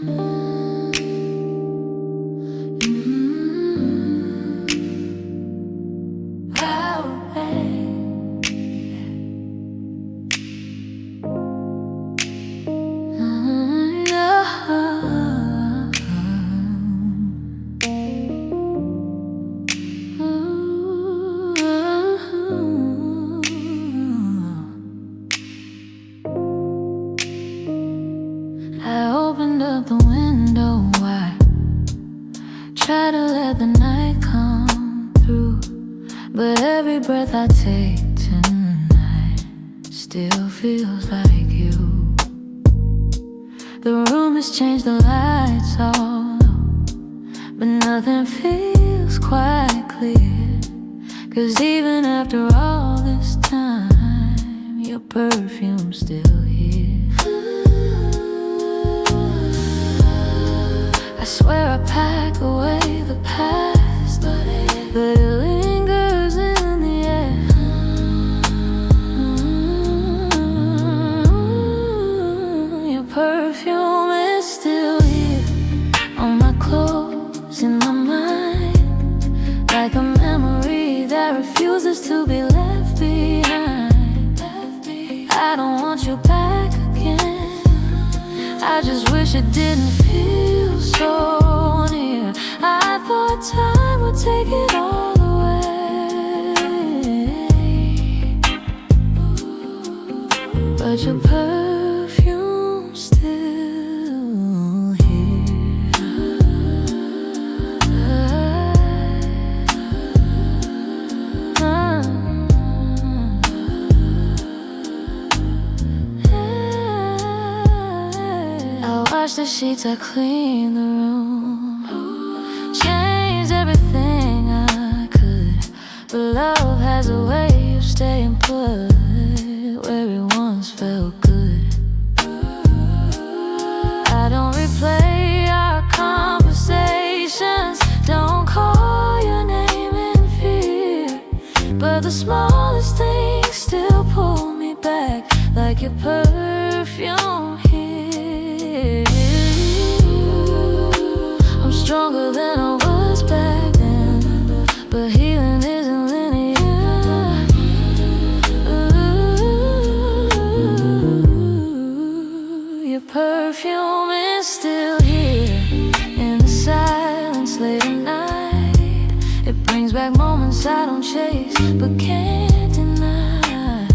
I opened up the window wide, try to let the night come through, but every breath I take tonight still feels like you. The room has changed, the lights all low, but nothing feels quite clear. 'Cause even after all this time, your perfume's still here. I swear I pack away the past, but it lingers in the air. Your perfume is still here, on my clothes, in my mind, like a memory that refuses to be left behind. I don't want you back again, I just wish it didn't feel so near. I thought time would take it all away, but your perfume's still here. I wash the sheets, I clean the room, changed everything I could, but love has a way of staying put where it once felt good. I don't replay our conversations, don't call your name in fear, but the smallest things still pull me back, like your perfume here. I'm stronger than I was back then, but healing isn't linear. Your perfume is still here, in the silence late at night. It brings back moments I don't chase, but can't deny.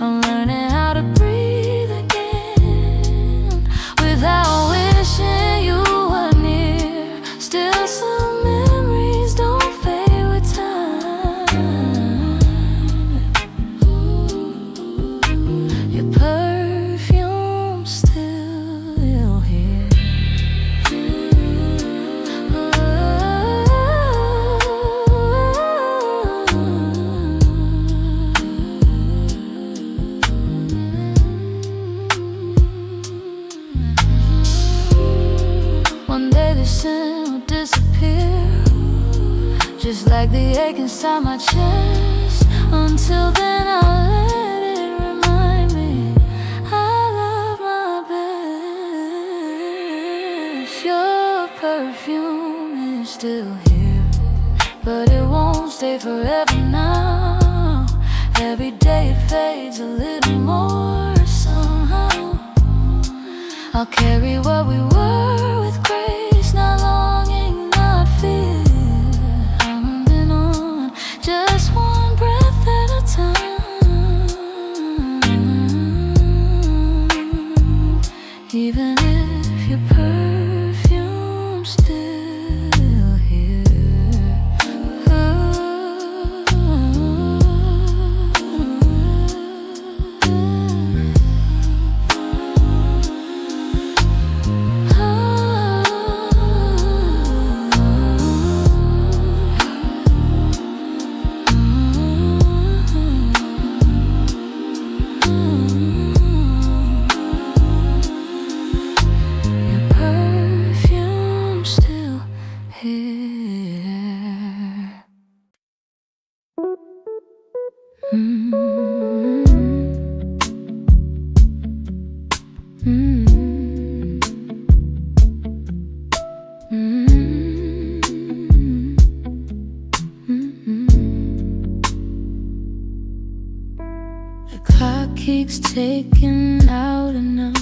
I'm learning how to breathe again, without wishing you were near. Still some memories don't fade with time. Your perfume's still here. One day the sin will disappear, just like the ache inside my chest. Until then I'll let it remind me I love my best. Your perfume is still here, but it won't stay forever now. Every day it fades a little more somehow. I'll carry what we were with grace, not longing, not fear. I'm moving on, just one breath at a time. Even if your perfume's still here. Your perfume still taken out enough.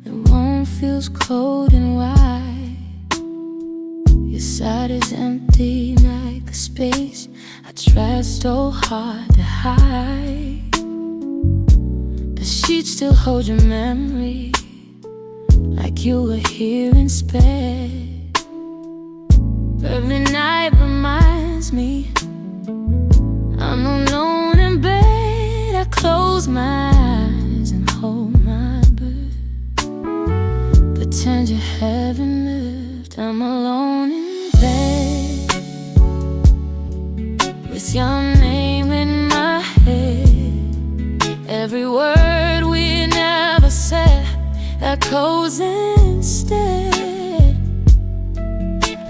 The room feels cold and wide. Your side is empty like a space I tried so hard to hide. The sheets still hold your memory, like you were here in sped. Every night reminds me I'm alone in bed. I close my eyes and hold my breath, pretend you haven't left. I'm alone in bed, with your name in my head. Every word we never said echoes instead.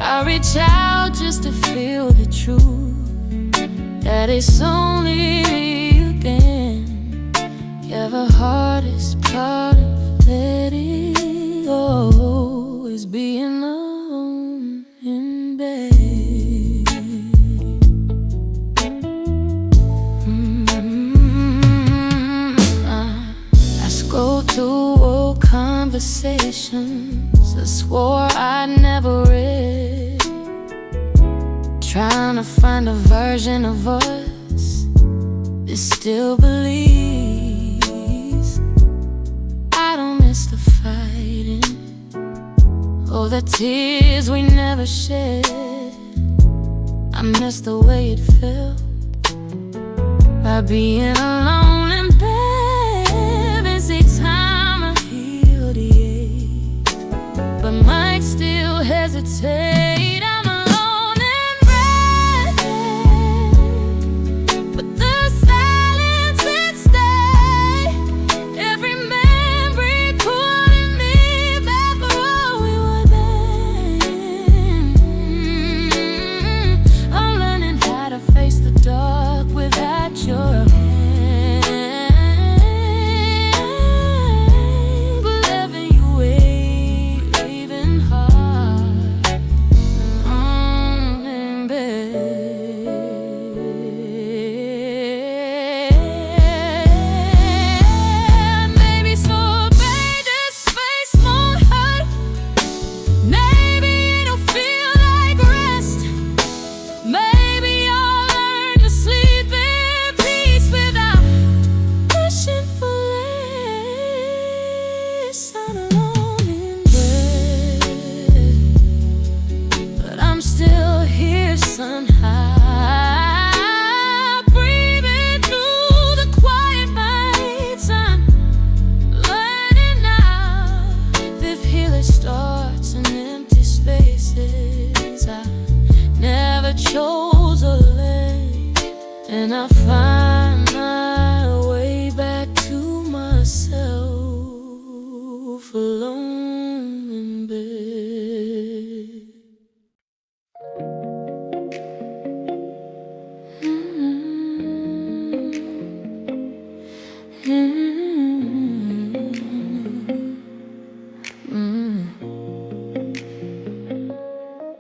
I reach out just to feel the truth, that it's only me again. Yeah, the hardest part of letting go is being alone in bed. I scroll through old conversations I swore I'd never read, trying to find a version of us that still believes. I don't miss the fighting or the tears we never shed. I miss the way it felt by being alone in bed. Every time I heal the ache, but might still hesitate. I'm alone in bed, but the silence instead. Every memory pulling me back for all we were then. I'm learning how to face the dark without your hand. And I find my way back to myself, alone in bed.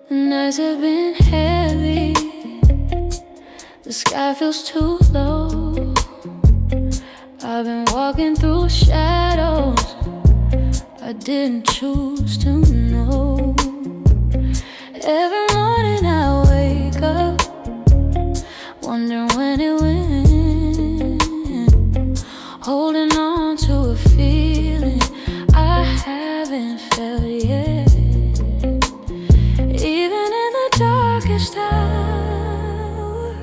The nights have been heavy, the sky feels too low. I've been walking through shadows I didn't choose to know. Every morning I wake up, wondering when it went, holding on to a feeling I haven't felt yet. Even in the darkest hour,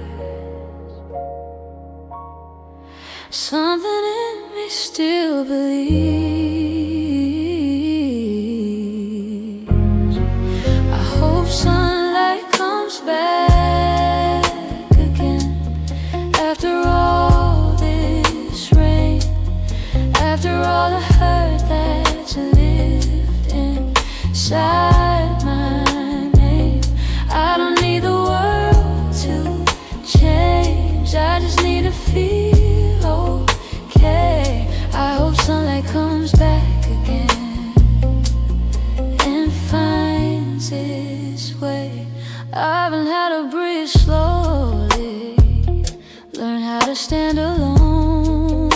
something in me still believes. I hope sunlight comes back again after all this rain, after all the hurt that's lived inside my name. I don't need the world to change, I just need to feel okay. I hope sunlight comes back again and finds its way. I've learned how to breathe slowly, learn how to stand alone.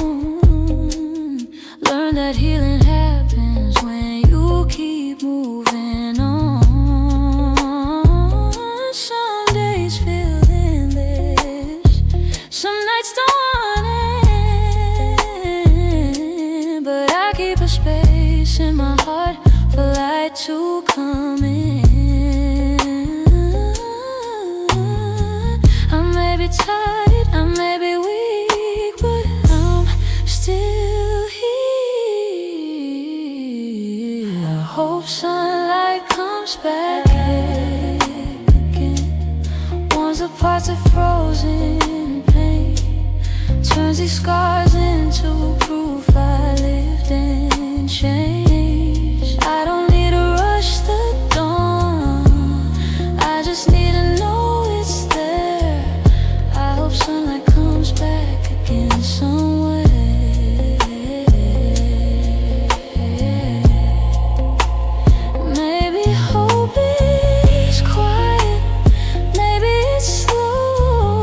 heart for light to come in. I may be tired, I may be weak, but I'm still here. I hope sunlight comes back again. Once the parts of frozen pain turns these scars into proof I lived and changed. I don't need to rush the dawn, I just need to know it's there. I hope sunlight comes back again somewhere. Maybe hope is quiet, maybe it's slow,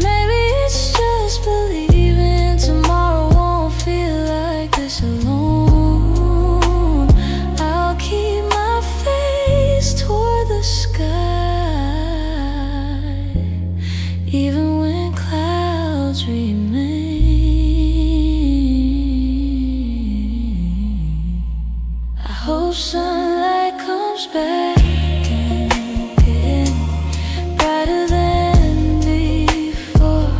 maybe it's just believing tomorrow won't feel like this alone. I'll keep my face toward the sky, even when clouds remain. I hope sunlight comes back again, brighter than before,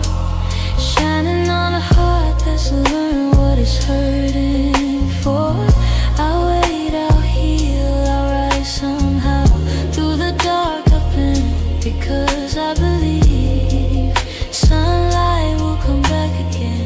shining on a heart that's learned what it's hurting for. I'll wait, I'll heal, I'll rise somehow through the dark I've been, because I believe sunlight will come back again.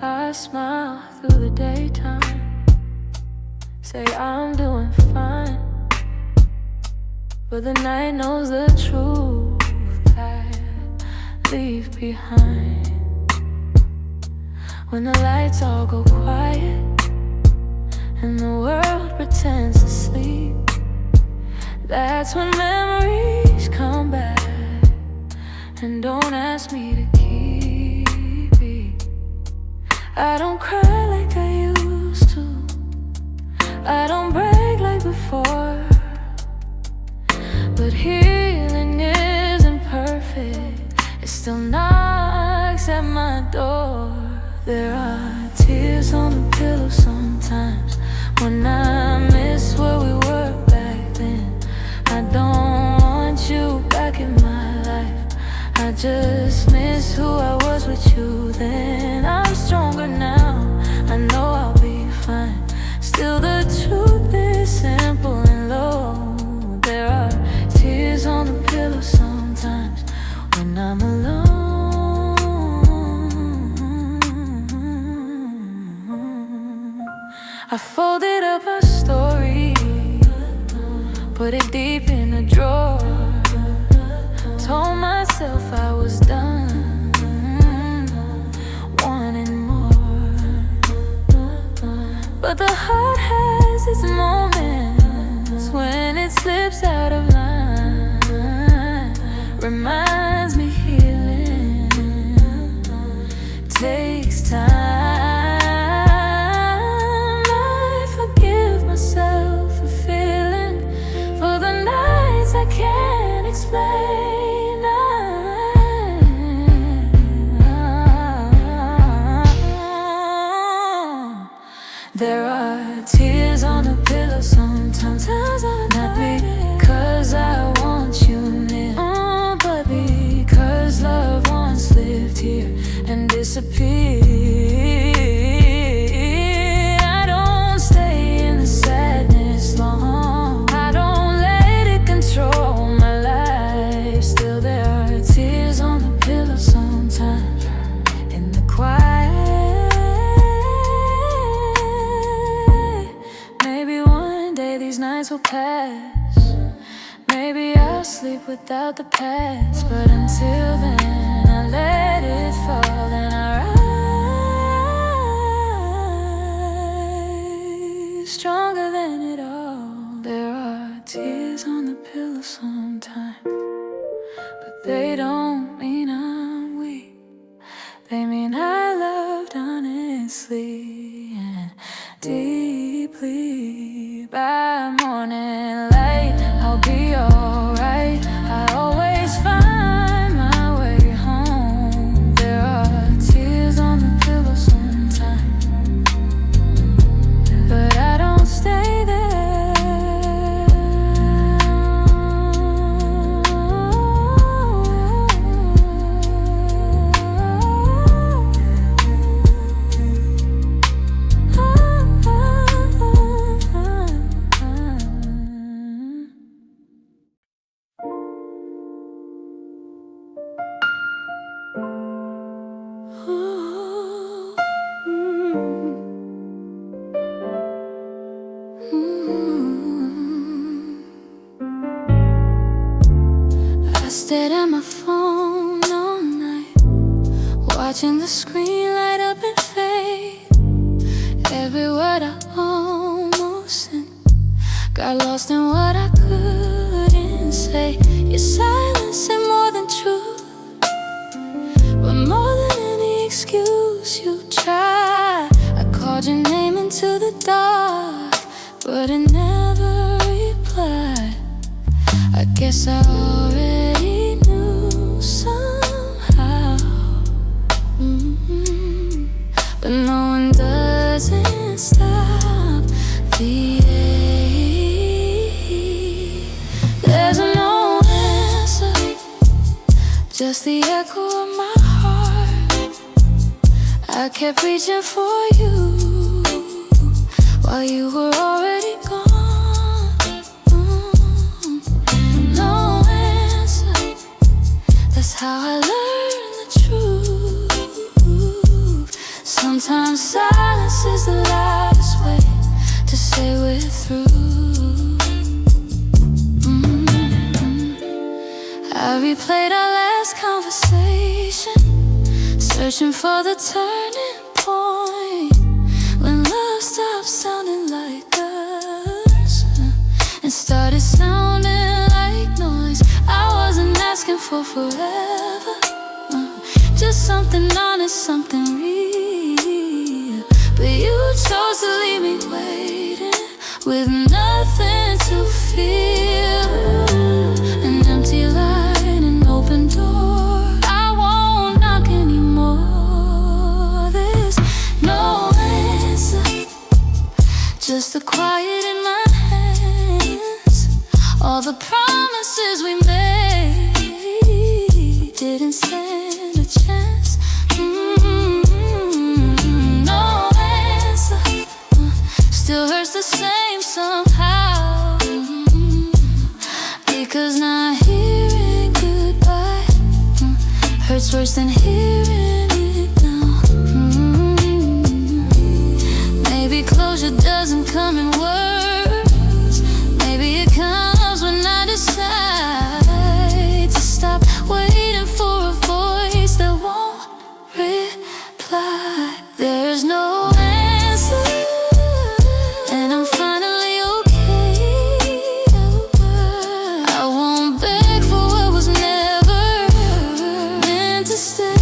I smile through the daytime, say I'm doing fine, but the night knows the truth I leave behind. When the lights all go quiet and the world pretends to sleep, that's when memories come back and don't ask me to keep it. I don't cry like I used to, I don't brag like before, but healing isn't perfect, it still knocks at my door. There are tears on the pillow sometimes when I miss where we were back then. I don't want you back in my life, I just miss who I was with you then. I'm stronger now, I know I'll be fine, still the truth is simple and low. There are tears on the pillow sometimes when I'm alone. I folded up a story, put it deep in a drawer, told myself I was done, wanting more. But the heart has its moments when it slips out of line, reminds me healing takes time. I can't explain. There are tears on the pillow sometimes, not because I want you near, but because these nights will pass. Maybe I'll sleep without the past, but until then I let it fall and I rise stronger than it all. There are tears on the pillow sometimes, but they don't mean I'm weak. They mean I loved honestly and deeply. By morning light, I'll be alright. I always find my way home. There are tears on the pillow sometimes, but I don't stay there. I stayed at my phone all night, watching the screen light up and fade. Every word I almost sent got lost in what I couldn't say. Your silence said more than truth, but more than any excuse you try. I called your name into the dark, but it never replied. I guess I already knew somehow. But knowing doesn't stop the ache. There's no answer, just the echo of my heart. I kept reaching for you while you were already gone. No answer, that's how I learned the truth. Sometimes silence is the loudest way to say we're through. I replayed our last conversation, searching for the turning point when love stopped sounding like us and started sounding like noise. I wasn't asking for forever, just something honest, something real. But you chose to leave me waiting with nothing to feel. An empty light, an open door. I won't knock anymore. There's no answer, just the quiet in my hands. All the promises we made didn't stand a chance. No answer, still hurts the same somehow. Because not hearing goodbye hurts worse than hearing it now. Maybe closure doesn't come in words. Maybe it comes when I decide to stop waiting for a voice that won't reply. There's no answer, and I'm finally okay. I won't beg for what was never meant to stay.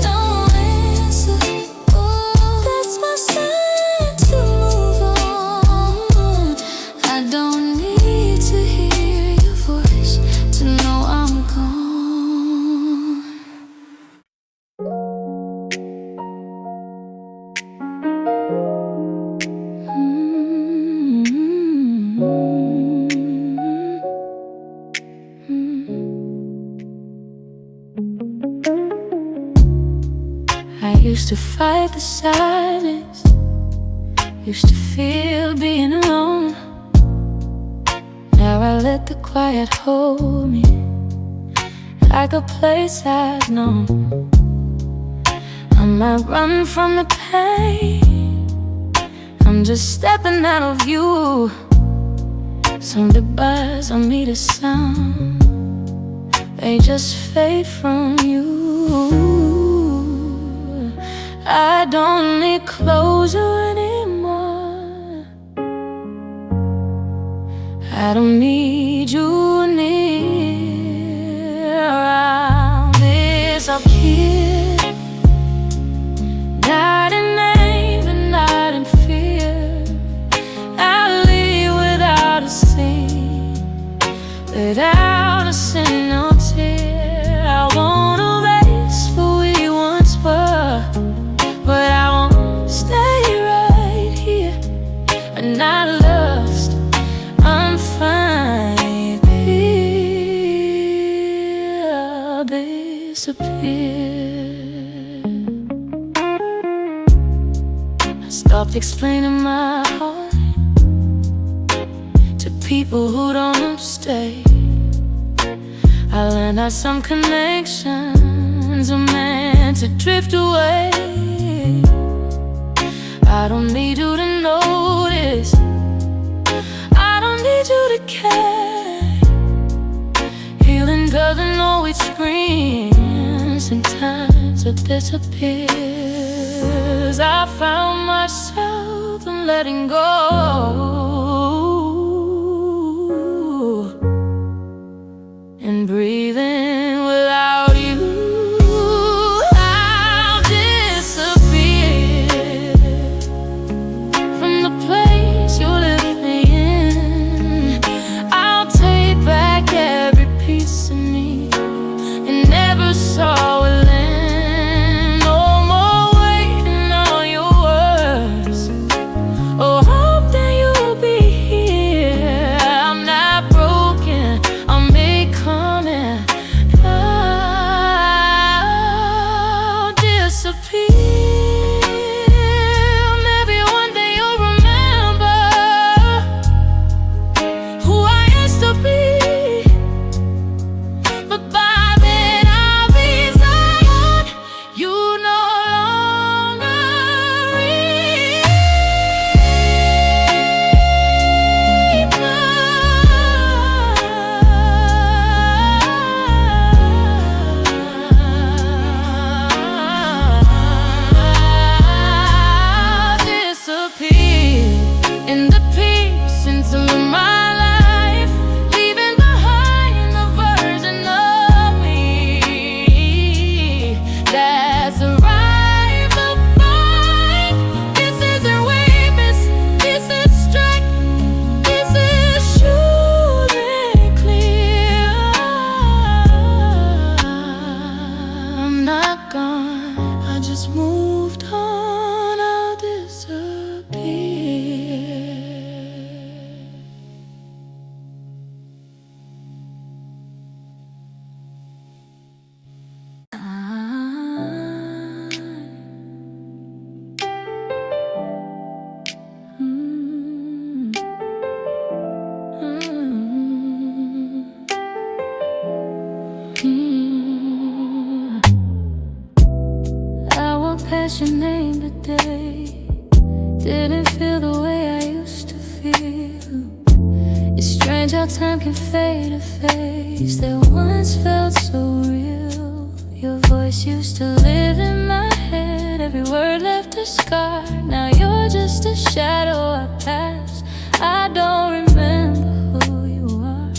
No answer, that's my sign to move on. I don't need to hear your voice to know I'm gone. I used to fight the silence, used to feel being alone. Now I let the quiet hold me like a place I've known. I might run from the pain, I I'm just stepping out of you. Some goodbyes don't need a sound, they just fade from you. I don't need closure anymore. I don't need you near. I'll disappear, not in anger, not in fear. I'll leave without a scene, without a single tear. I won't erase who we once were, but I won't stay right here. I'm not lost, I'm fine here. I'll disappear. I stopped explaining my heart to people who don't stay. I learned that some connections are meant to drift away. I don't need you to notice, I don't need you to care. Healing doesn't always scream, sometimes it disappears. I found myself and letting go and breathing without you. I'll disappear from the place you left me in. I'll take back every piece of me and never saw it land. No more waiting on your words, oh, hope that you'll be here. I'm not broken, I'm becoming. I'll disappear. Maybe one day you'll remember who I used to be, but by then I'll be someone you no longer I'll disappear in the peace into my life, leaving behind the version of me that's arrived to find. This isn't weakness, this is strength, this is surely clear. I'm not gone, I just moved on. I'll disappear. I walked past your name today, didn't feel the way I used to feel. It's strange how time can fade a face that once felt so real. Your voice used to live in my head, every word left a scar. Now you're just a shadow I pass. I don't remember who you are.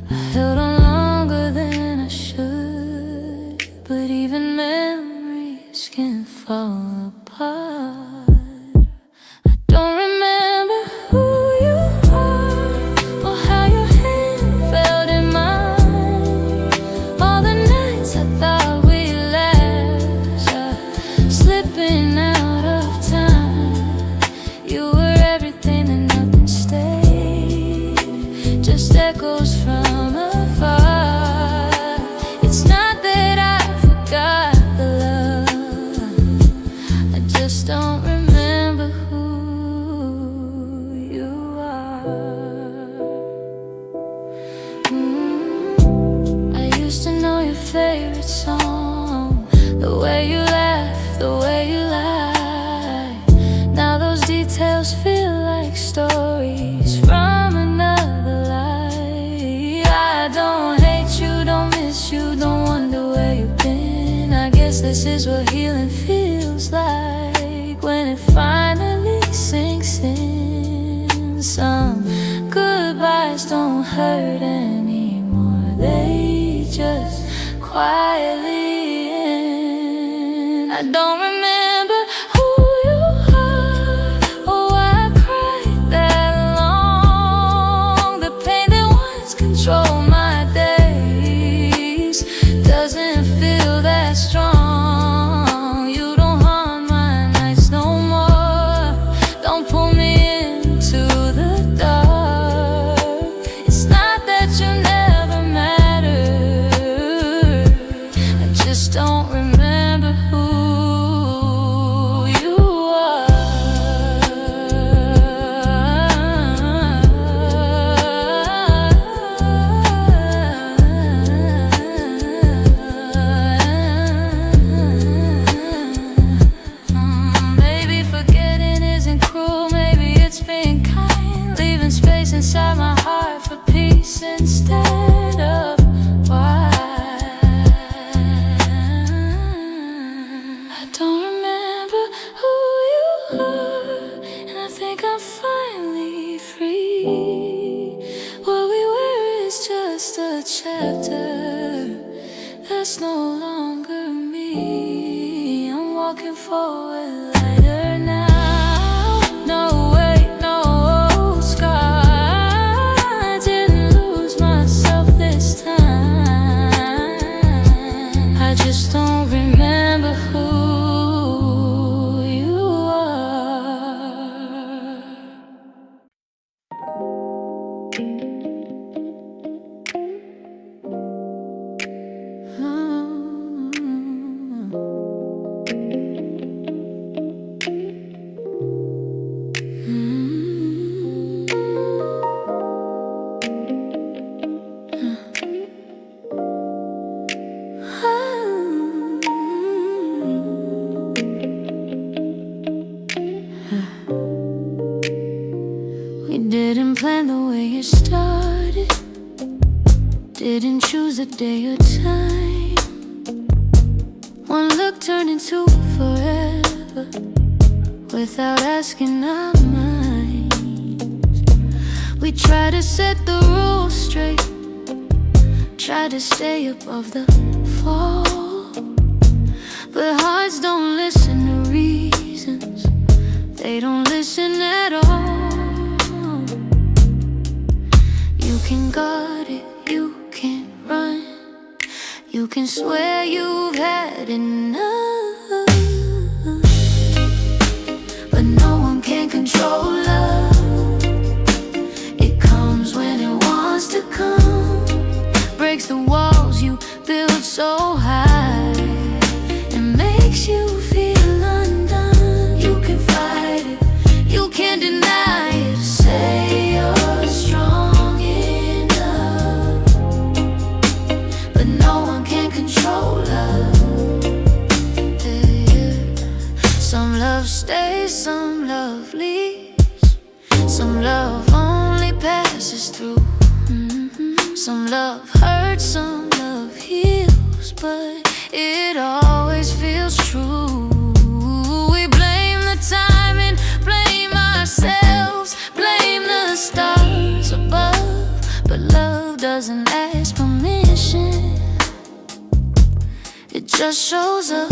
I held on longer than I should, but even memories can fall apart. I don't remember who you are or how your hand felt in mine. All the nights I thought we'd last are slipping out of time. You were everything and nothing stayed. else feel like stories from another life. I don't hate you, don't miss you, don't wonder where you've been. I guess this is what healing feels like when it finally sinks in. Some goodbyes don't hurt anymore, they just quietly end. I don't remember who you are or why I cried that long. The pain that once controlled my days doesn't feel that strong. You don't haunt my nights no more, don't pull me into the dark. It's not that you never mattered, I just don't remember who you are. Maybe forgetting isn't cruel, maybe it's being kind, leaving space inside my heart for peace instead of why. I don't remember who you are, and I think I'm finally free. What we were is just a chapter that's no longer me. I'm walking forward lighter now. No, wait, no scar. I didn't lose myself this time. I just don't remember who you are. We didn't plan the way it started, didn't choose a day or time. One look turned into forever without asking our minds. We tried to set the rules straight, tried to stay above the fall, but hearts don't listen to reasons, they don't listen at all. You can guard it, you can't run, you can swear you've had enough, but no one can control love. It comes when it wants to come, breaks the walls you built so high, and makes you feel undone. You can fight it, you can't deny it, say you're strong enough, but no one can control love. Some love stays, some love leaves, some love only passes through. Some love hurts, some love heals, but it always feels true. We blame the time and blame ourselves, blame the stars above, but love doesn't ask permission, it just shows up.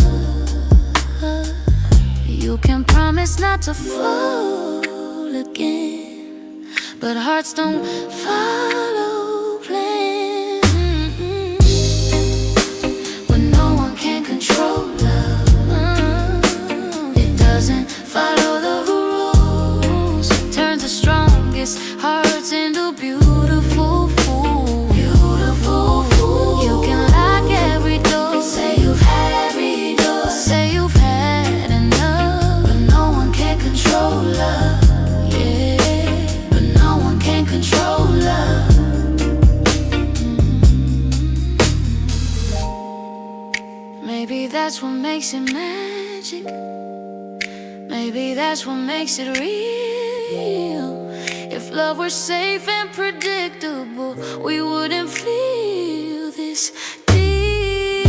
You can promise not to fall again, but hearts don't follow plans. When no one can control love, it doesn't follow the rules, turns the strongest hearts into beautiful fools. Beautiful fools. You can lock every door, say you've had every door, say you've had enough, but no one can control love. Yeah, but no one can control love. Maybe that's what makes it magic. Maybe maybe that's what makes it real. If love were safe and predictable, we wouldn't feel this deep.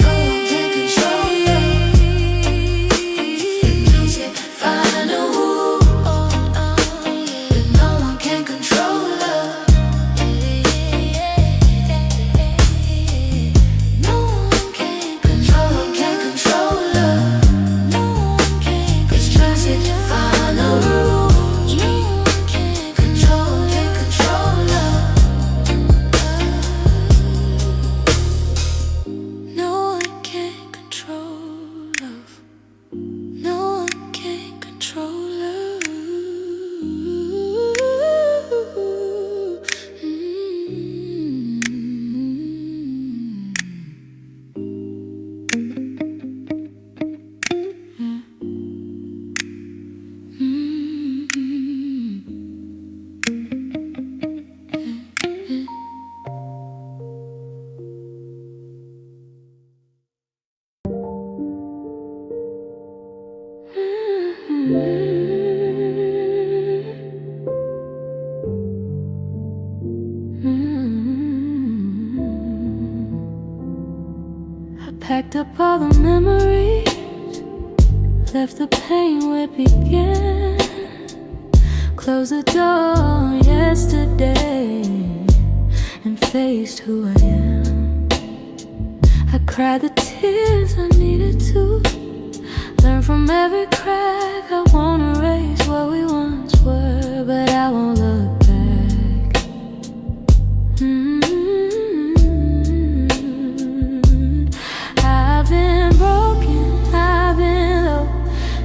No one can control love. Makes it final. But no one can control love. No one can control love. No one can, 'cause trust it final rules. No one can control love. No one can control love. No one can control love. I packed up all the memories, left the pain where it began. Closed the door on yesterday and faced who I am. I cried the tears I needed to, learn from every crack. I won't erase what we once were, but I won't look back. I've been broken, I've been low.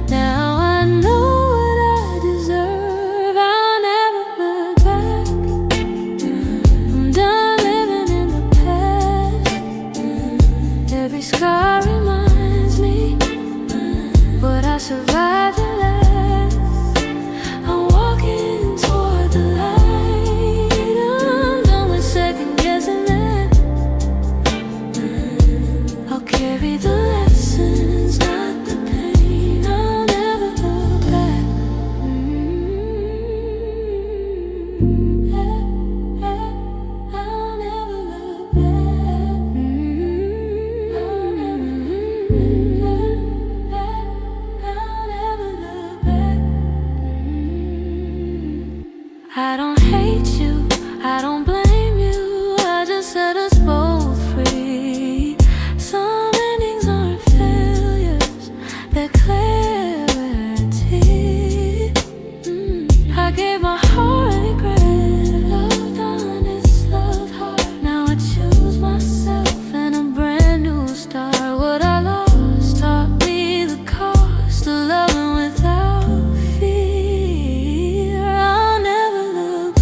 Now I know what I deserve. I'll never look back. I'm done living in the past. Every scar reminds me what I survived the last. I'm walking toward the light. I'm done with second guessing that. I'll carry the lessons, not the pain. I'll never look back. I'll never look back. I'll never look back. I don't hate you, I don't blame you. I just set us both free. Some endings aren't failures, they're clarity. I gave my heart regret, loved honest, loved hard. Now I choose myself and a brand new start. What I lost taught me the cost of loving without fear. I'll never look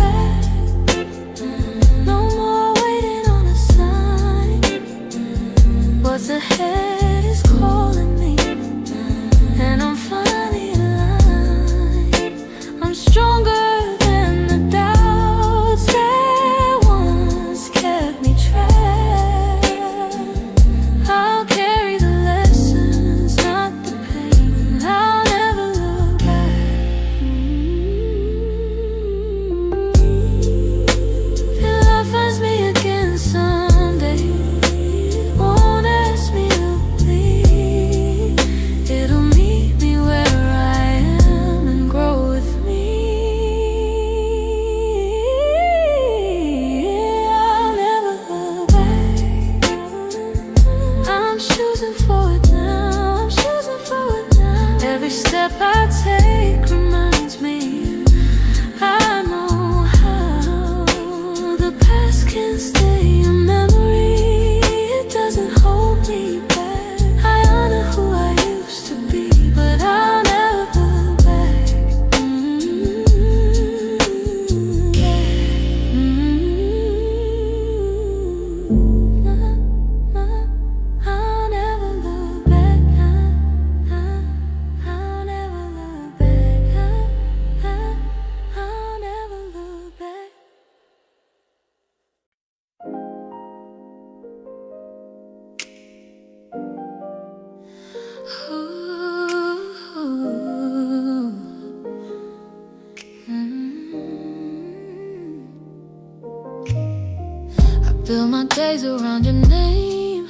Build my days around your name.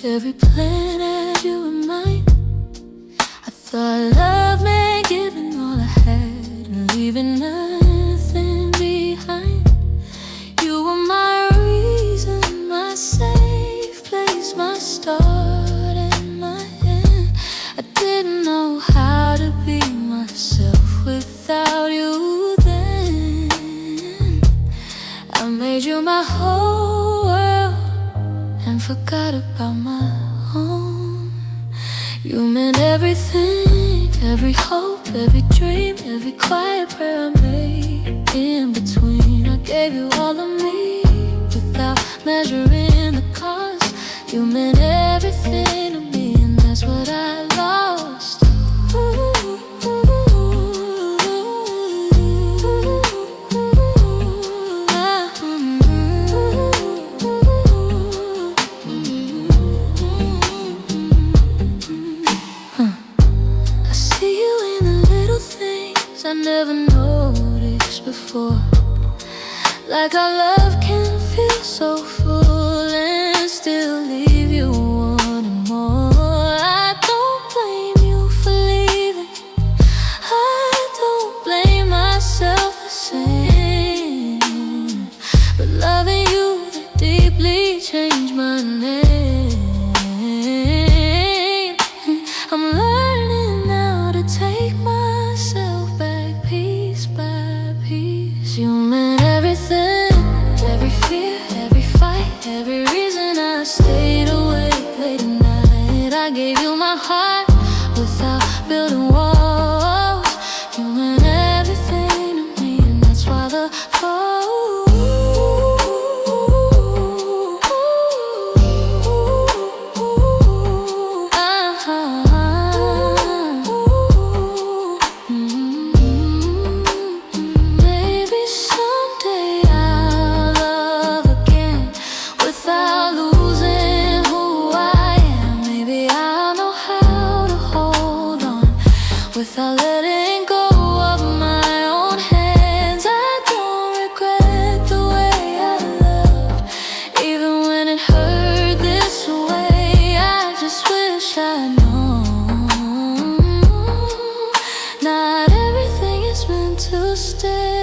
Every plan had you in mind. I thought love meant giving all I had and leaving nothing behind. You were my reason, my safe place, my start and my end. I didn't know how to be myself without you then. I made you my whole world and forgot about my own. You meant everything, every hope, every dream, every quiet prayer I made in between. I gave you all of me without measuring the cost. You meant everything to me, and that's what I lost. I see you in the little things I never noticed before. Like our love can feel so full and still leave you wanting more. I don't blame you for leaving. I don't blame myself the same. But loving you that deeply changed my name. I'm learning now to take myself back piece by piece. You meant everything, every fear, every fight, every reason I stayed awake late at night. I gave you my heart without building walls. You meant everything to me, and that's why the fall. Maybe someday I'll love again without losing who I am. Maybe I'll know how to hold on without letting go of my own hands. I don't regret the way I loved, even when it hurt this way. I just wish I'd known not everything is meant to stay.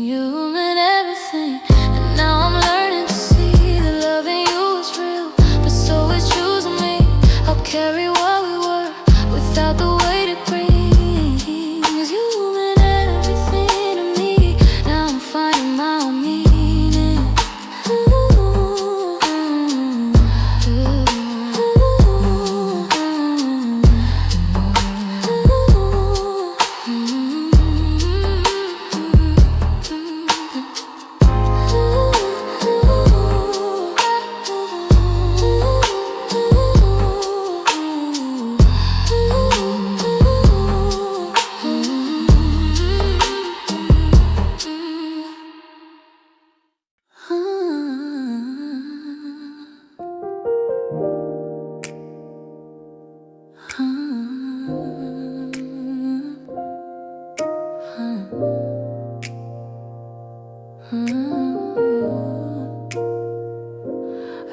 You meant everything, and now I'm learning to see that loving you is real, but so is choosing me. I'll carry what we were without the weight it brings. You meant everything to me, now I'm finding my own meaning.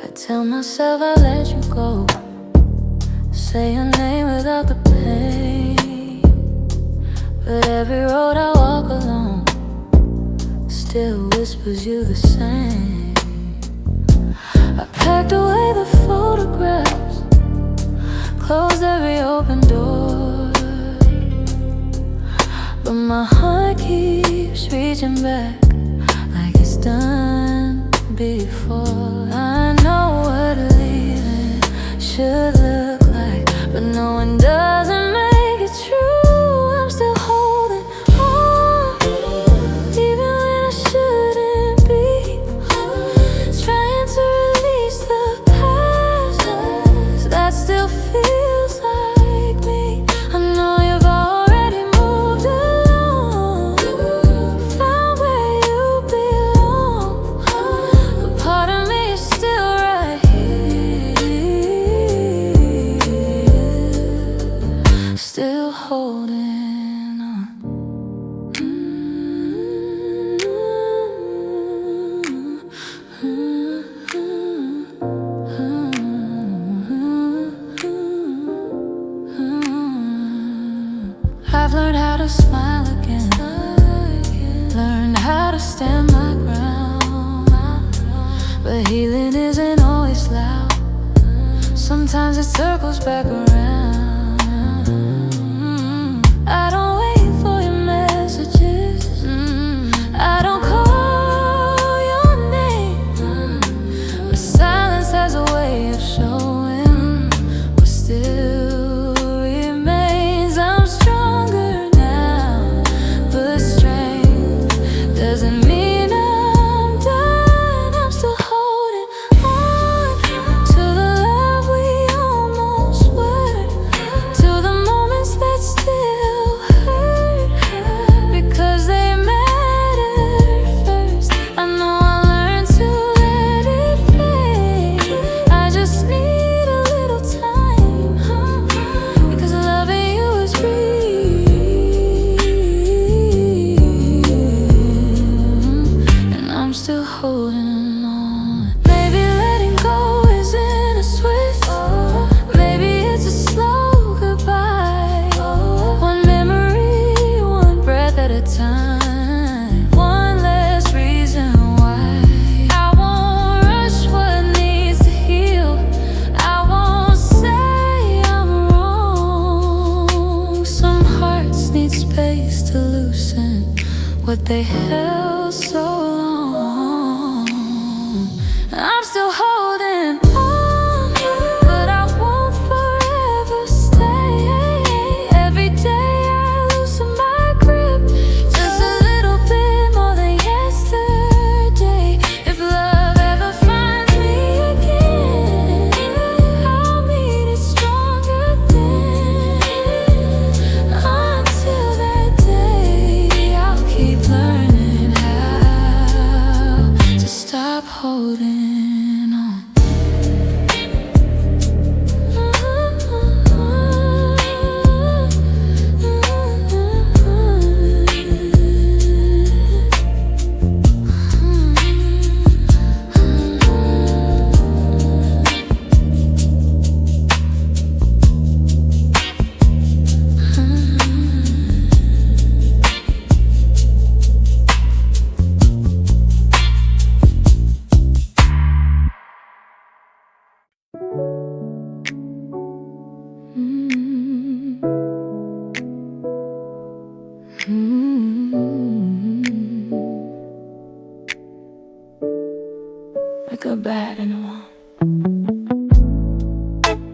I tell myself I'll let you go, say your name without the pain, but every road I walk alone still whispers you the same. I packed away the photographs, closed every open door, but my heart keeps reaching back like it's done before. I know what leaving should look like, but no one doesn't make it true. I'm still holding on, even when I shouldn't be. Trying to release the past. how to stand my ground, but healing isn't always loud. Sometimes it circles back around. I don't wait for your messages. I don't call your name, but silence has a way of showing what still remains. I'm stronger now, but strength doesn't mean I'm done. I'm still holding on to the love we almost were, to the moments that still hurt, because they mattered first. I know I learned to let it fade. I just need a little time, because loving you is real, and I'm still holding on. Maybe letting go isn't a switch, maybe it's a slow goodbye. One memory, one breath at a time, one less reason why. I won't rush what needs to heal. I won't say I'm wrong. Some hearts need space to loosen what they held so long. I'm still holding on, but I won't forever stay. Every day I loosen my grip, just a little bit more than yesterday. If love ever finds me again, I'll meet it stronger then. Until that day, I'll keep learning how to stop holding on. Like a bat in a wall.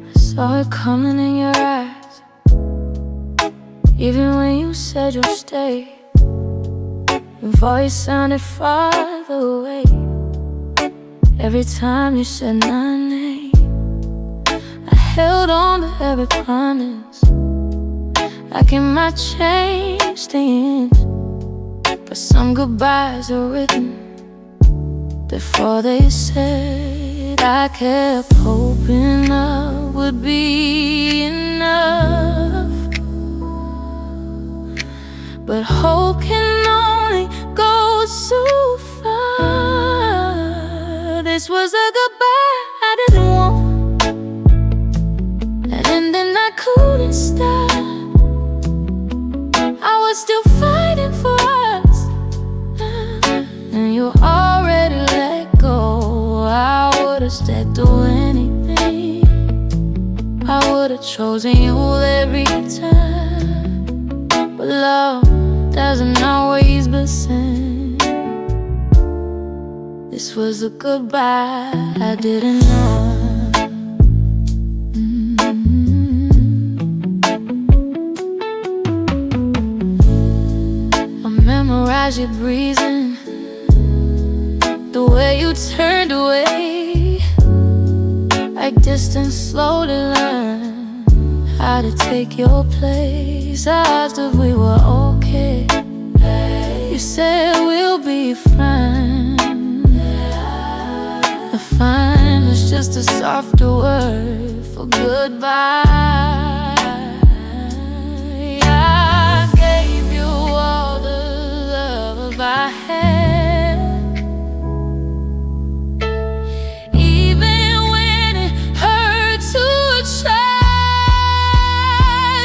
I saw it coming in your eyes, even when you said you'll stay. Your voice sounded farther away every time you said my name. I held on to every promise, like it might change the end, but some goodbyes are written before they said. I kept hoping love would be enough, but hope can only go so far. This was a goodbye I didn't want, and then I couldn't stop. I was still fighting for us, and you already let go. I would've stayed through anything. I would've chosen you every time, but love doesn't always listen. This was a goodbye I didn't know. I memorize your breathing, the way you turned away, like distance slowly learn how to take your place. I asked if we were okay, you said we'll be fine. The fine was just a softer word for goodbye. I gave you all the love I had, even when it hurt to try.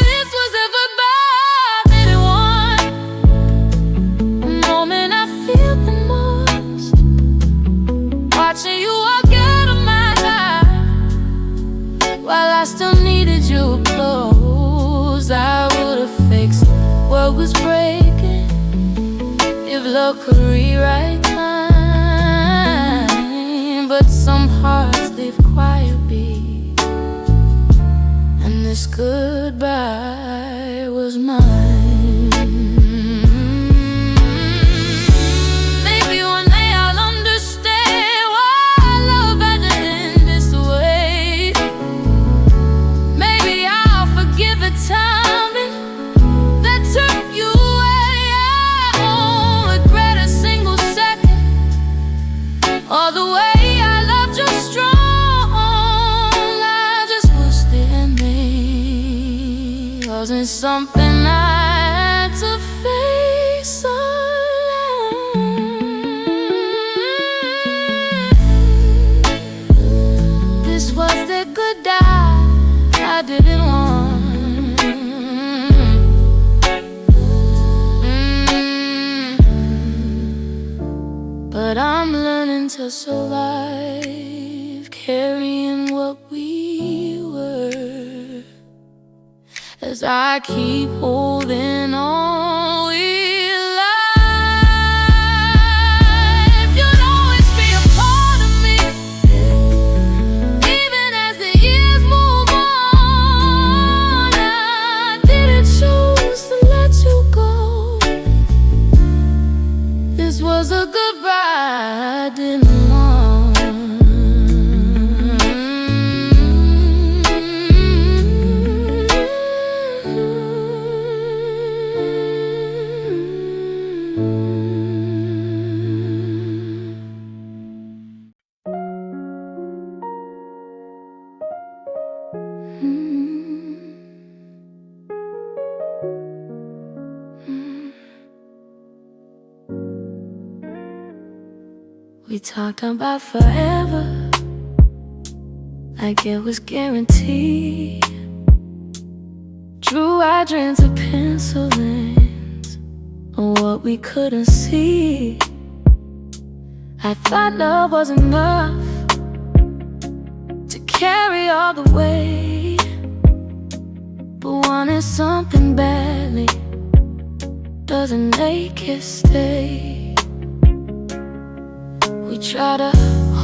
This was a goodbye I didn't want, a moment I feel If love could rewrite mine, but some hearts live quietly, and this goodbye was mine. Maybe one day I'll understand why love had to end this way. Maybe I'll forgive the timing that took you away. I won't regret a single second or the way I loved you strong. I just wish the ending wasn't something I had to face alone. This was the goodbye I didn't want. But I'm learning to survive, carrying what we were, as I keep holding on with life. You'll always be a part of me, even as the years move on. I didn't choose to let you go. This was a goodbye I didn't want. We talked about forever, like it was guaranteed. Drew our dreams of pencil lines on what we couldn't see. I thought love was enough to carry all the weight, but wanting something badly doesn't make it stay. We try to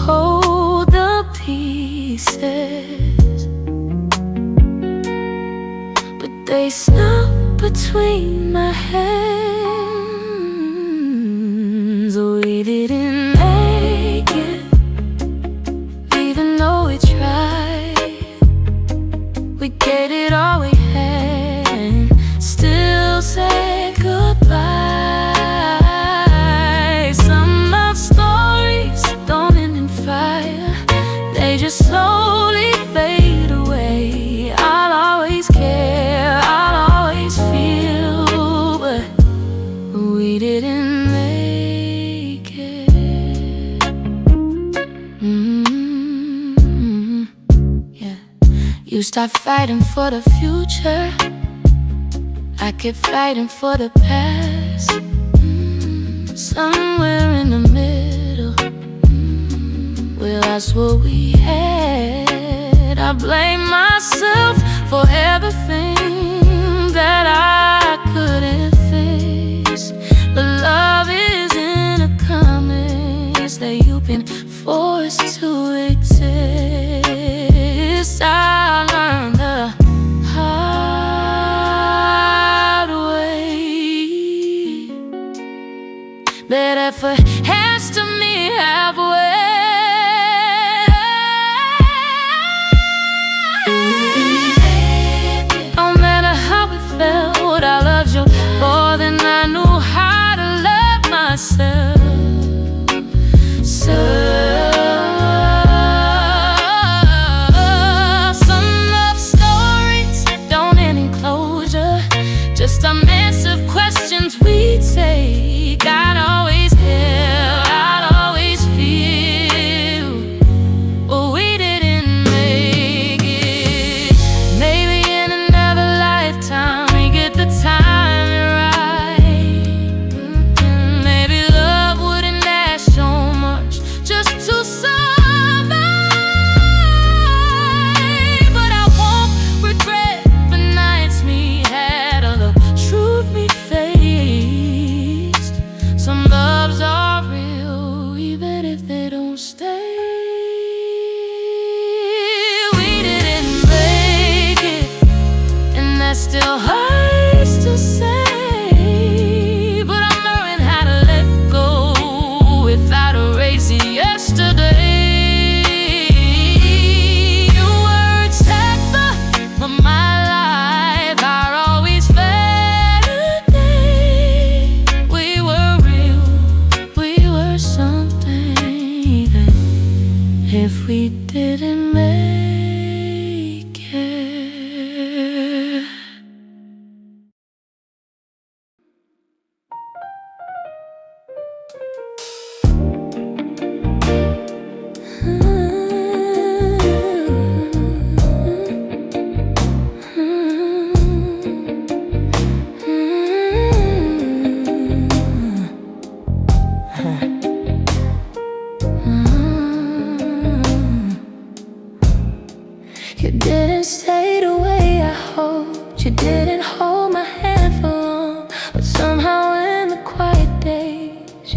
hold the pieces, but they snap between my hands. We didn't make it, even though we tried. We gave it all we had and still said goodbye. They just slowly fade away. I'll always care, I'll always feel, but we didn't make it. Yeah. You start fighting for the future, I kept fighting for the past. Somewhere in the middle, we lost what we had. I blame myself for everything that I couldn't fix, but love isn't a common that you've been forced to exist. I learned the hard way that effort has to meet halfway. I loved you more than I knew how to love myself. Some love stories don't end in closure, just unanswered questions we take. I'd always care, I'd always feel.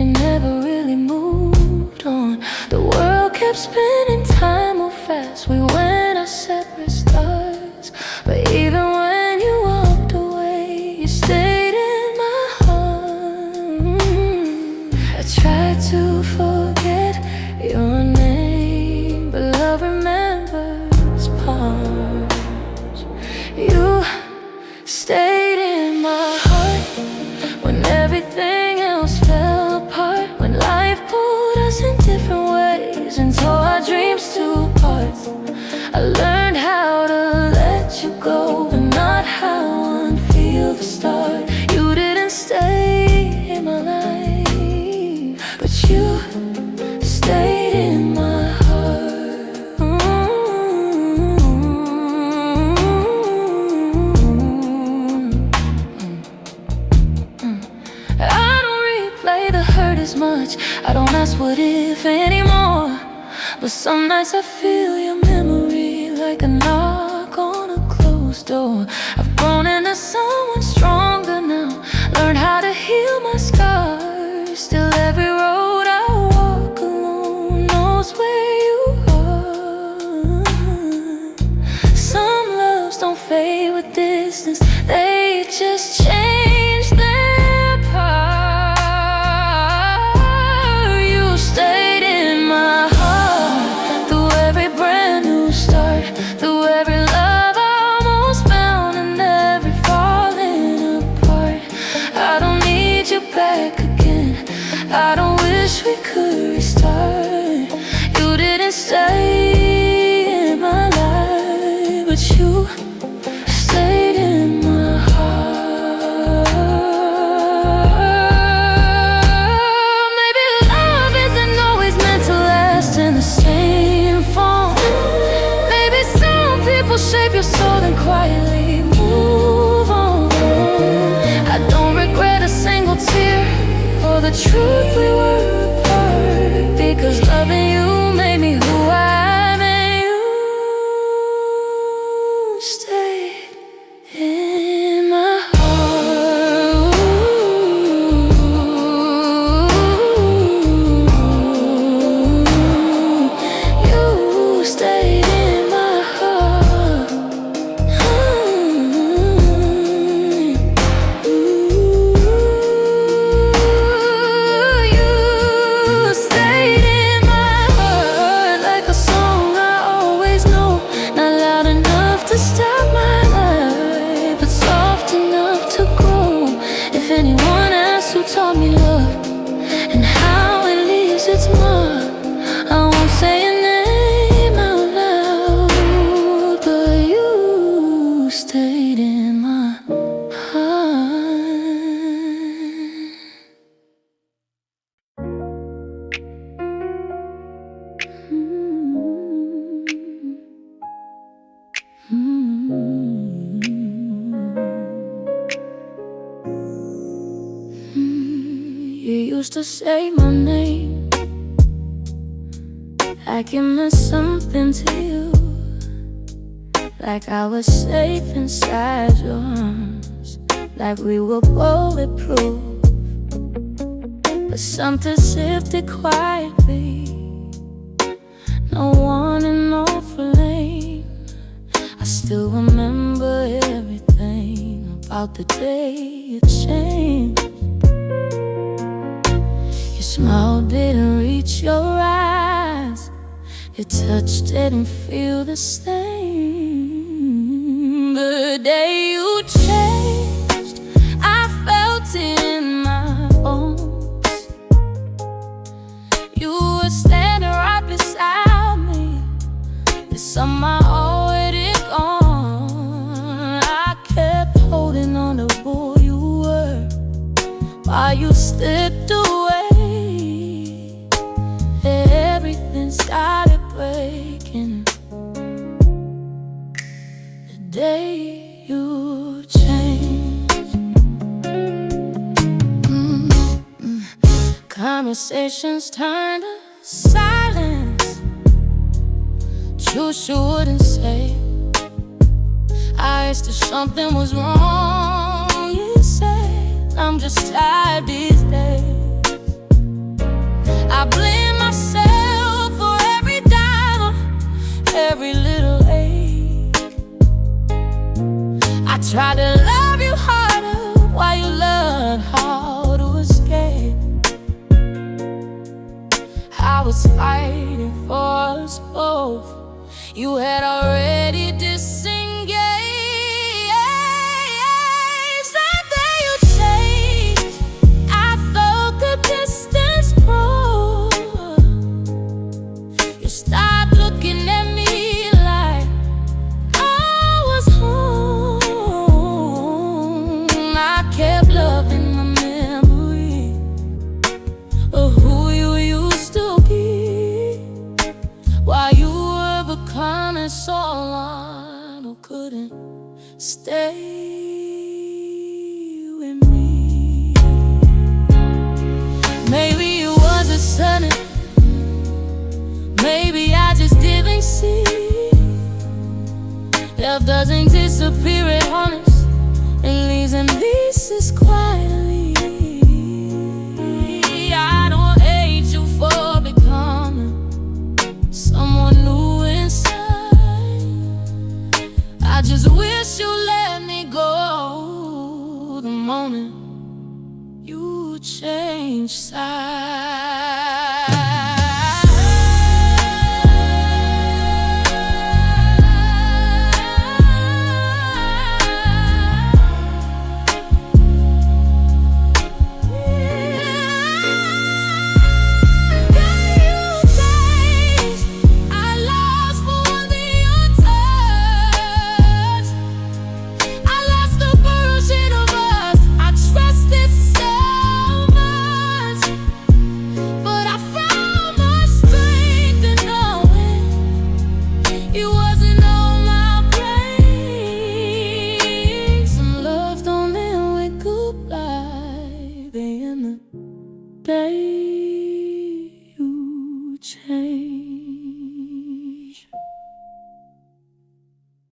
she never really moved on. The world kept spinning, time moved fast. We went our separate stars. But even when you walked away, you stayed in my heart. I tried to forget your name, but love remembers parts. You stayed in my heart when everything else fell apart, when life pulled us in different ways and tore our dreams to parts. I learned how to let you go, but not how unfeel the start. You didn't stay in my life, but you stayed in my heart. I don't replay the hurt as much, I don't ask what if anymore. But some nights I feel your memory like a knock on a closed door. I've grown into someone stronger now, learned how to heal my scars. Still every road I walk alone knows where you are. Some loves don't fade with distance, they just change their part. You stayed in my heart through every brand new start, through every love I almost found and every falling apart. I don't need you back again, I don't wish we could restart. You didn't stay in my life, but you stayed in my heart. Maybe love isn't always meant to last in the same form. Maybe some people shape your soul and quietly move on. I don't regret a single tear or the truth we were apart, because loving you made me who I am, and you stayed in my heart. You stayed in my heart. You stayed in my heart like a song I always know, not loud enough to stop my life, but soft enough to grow. If anyone asks who taught me love and how it leaves its mark, I won't say your name out loud, but you stayed in my heart. You used to say my name like it meant something to you, like I was safe inside your arms, like we were bulletproof. But something shifted quietly, no warning, no flame. I still remember everything about the day you changed. Your smile didn't reach your eyes, your touch didn't feel the same. The day you changed, I felt it in my bones. You were standing right beside me, the summer already gone. I kept holding on to who you were while you slipped away. Everything started breaking the day you changed. Conversations turned to silence, truth you wouldn't say. I asked if something was wrong, you said I'm just tired these days. Tried to love you harder while you learned how to escape. I was fighting for us both. You had already disengaged. That day you changed, I felt the distance grow. You stopped looking at me like I was home. I kept loving my memory of who you used to be, while you were becoming someone who couldn't stay with me. Maybe it wasn't sudden, maybe I just didn't see. Love doesn't disappear, it haunts and leaves in pieces quietly. I don't hate you for becoming someone new inside. I just wish you let me go the moment you change sides. Day you change.